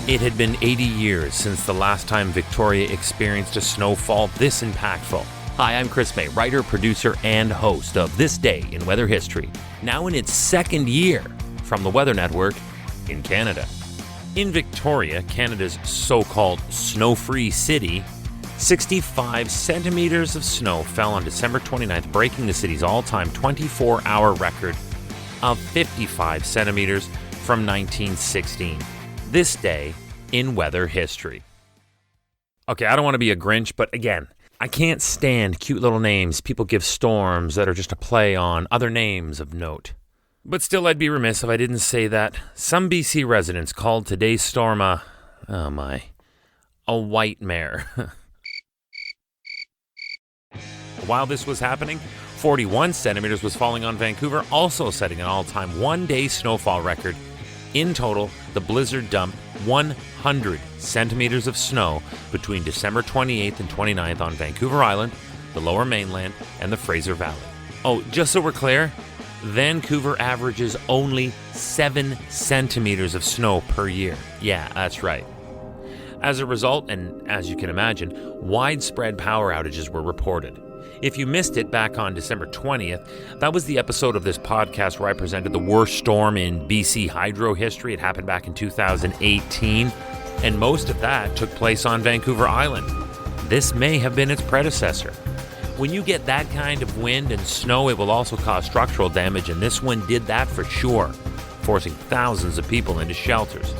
It had been 80 years since the last time Victoria experienced a snowfall this impactful. Hi, I'm Chris May, writer, producer, and host of This Day in Weather History, now in its second year from the Weather Network in Canada. In Victoria, Canada's so-called snow-free city, 65 centimeters of snow fell on December 29th, breaking the city's all-time 24-hour record of 55 centimeters from 1916. This day in weather history. Okay, I don't want to be a Grinch, but again, I can't stand cute little names people give storms that are just a play on other names of note. But still, I'd be remiss if I didn't say that some BC residents called today's storm a white mare. While this was happening, 41 centimeters was falling on Vancouver, also setting an all-time one-day snowfall record. In total, the blizzard dumped 100 centimeters of snow between December 28th and 29th on Vancouver Island, the Lower Mainland, and the Fraser Valley. Oh, just so we're clear, Vancouver averages only 7 centimeters of snow per year. Yeah, that's right. As a result, and as you can imagine, widespread power outages were reported. If you missed it back on December 20th, that was the episode of this podcast where I presented the worst storm in BC hydro history. It happened back in 2018, and most of that took place on Vancouver Island. This may have been its predecessor. When you get that kind of wind and snow, it will also cause structural damage, and this one did that for sure, forcing thousands of people into shelters.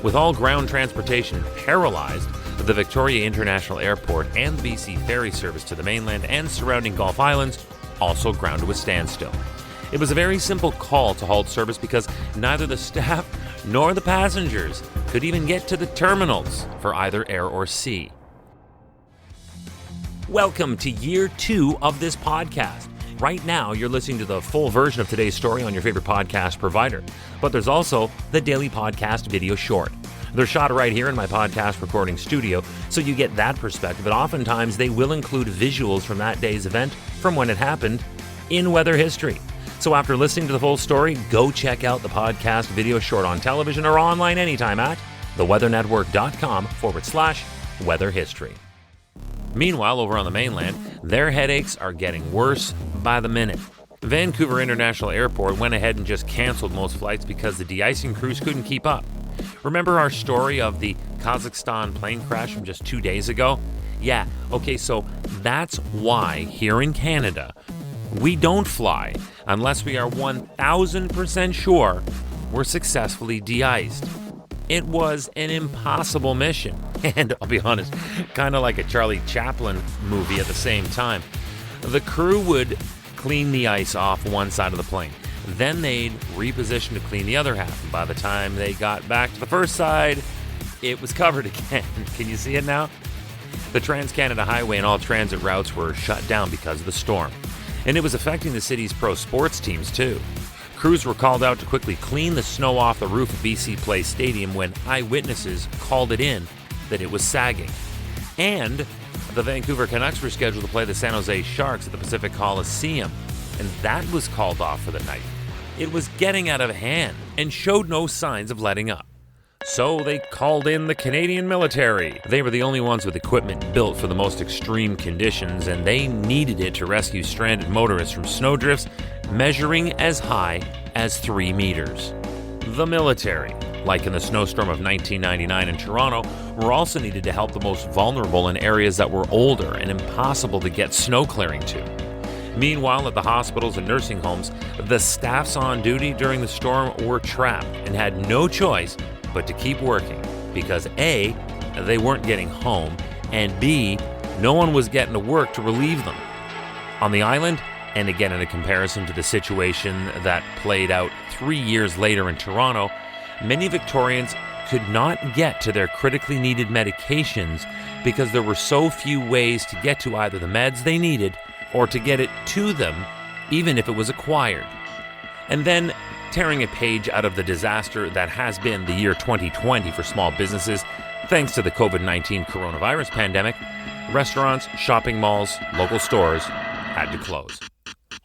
With all ground transportation paralyzed, the Victoria International Airport and the BC Ferry service to the mainland and surrounding Gulf Islands also ground to a standstill. It was a very simple call to halt service because neither the staff nor the passengers could even get to the terminals for either air or sea. Welcome to year 2 of this podcast. Right now, you're listening to the full version of today's story on your favorite podcast provider, but there's also the daily podcast video short. They're shot right here in my podcast recording studio, so you get that perspective, but oftentimes they will include visuals from that day's event from when it happened in weather history. So after listening to the full story, go check out the podcast video short on television or online anytime at theweathernetwork.com/weather history. Meanwhile, over on the mainland, their headaches are getting worse by the minute. Vancouver International Airport went ahead and just canceled most flights because the de-icing crews couldn't keep up. Remember our story of the Kazakhstan plane crash from just 2 days ago? Yeah, okay, so that's why here in Canada, we don't fly unless we are 1,000% sure we're successfully de-iced. It was an impossible mission, and I'll be honest, kind of like a Charlie Chaplin movie at the same time. The crew would clean the ice off one side of the plane. Then they'd reposition to clean the other half. And by the time they got back to the first side, it was covered again. Can you see it now? The Trans-Canada Highway and all transit routes were shut down because of the storm. And it was affecting the city's pro sports teams too. Crews were called out to quickly clean the snow off the roof of BC Place Stadium when eyewitnesses called it in that it was sagging. And the Vancouver Canucks were scheduled to play the San Jose Sharks at the Pacific Coliseum, and that was called off for the night. It was getting out of hand and showed no signs of letting up. So they called in the Canadian military. They were the only ones with equipment built for the most extreme conditions, and they needed it to rescue stranded motorists from snowdrifts measuring as high as 3 meters. The military, like in the snowstorm of 1999 in Toronto, were also needed to help the most vulnerable in areas that were older and impossible to get snow clearing to. Meanwhile, at the hospitals and nursing homes, the staffs on duty during the storm were trapped and had no choice but to keep working because A, they weren't getting home, and B, no one was getting to work to relieve them. On the island, and again in a comparison to the situation that played out 3 years later in Toronto, many Victorians could not get to their critically needed medications because there were so few ways to get to either the meds they needed or to get it to them, even if it was acquired. And then, tearing a page out of the disaster that has been the year 2020 for small businesses, thanks to the COVID-19 coronavirus pandemic, restaurants, shopping malls, local stores had to close.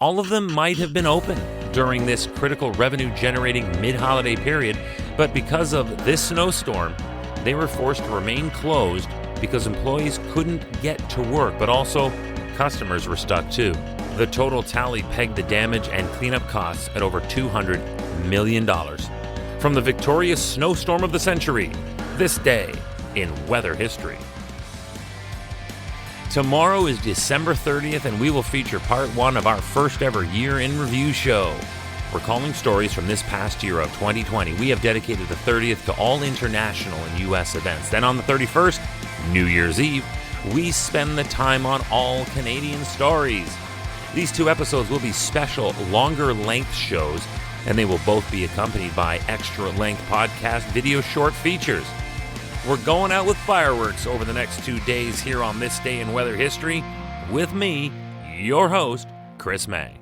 All of them might have been open during this critical revenue-generating mid-holiday period, but because of this snowstorm, they were forced to remain closed because employees couldn't get to work, but also customers were stuck too. The total tally pegged the damage and cleanup costs at over $200 million. From the victorious snowstorm of the century, this day in weather history. Tomorrow is December 30th, and we will feature part 1 of our first ever year in review show. Recalling stories from this past year of 2020, we have dedicated the 30th to all international and U.S. events. Then on the 31st, New Year's Eve, we spend the time on all Canadian stories. These 2 episodes will be special, longer length shows, and they will both be accompanied by extra length podcast video short features. We're going out with fireworks over the next 2 days here on This Day in Weather History with me, your host, Chris May.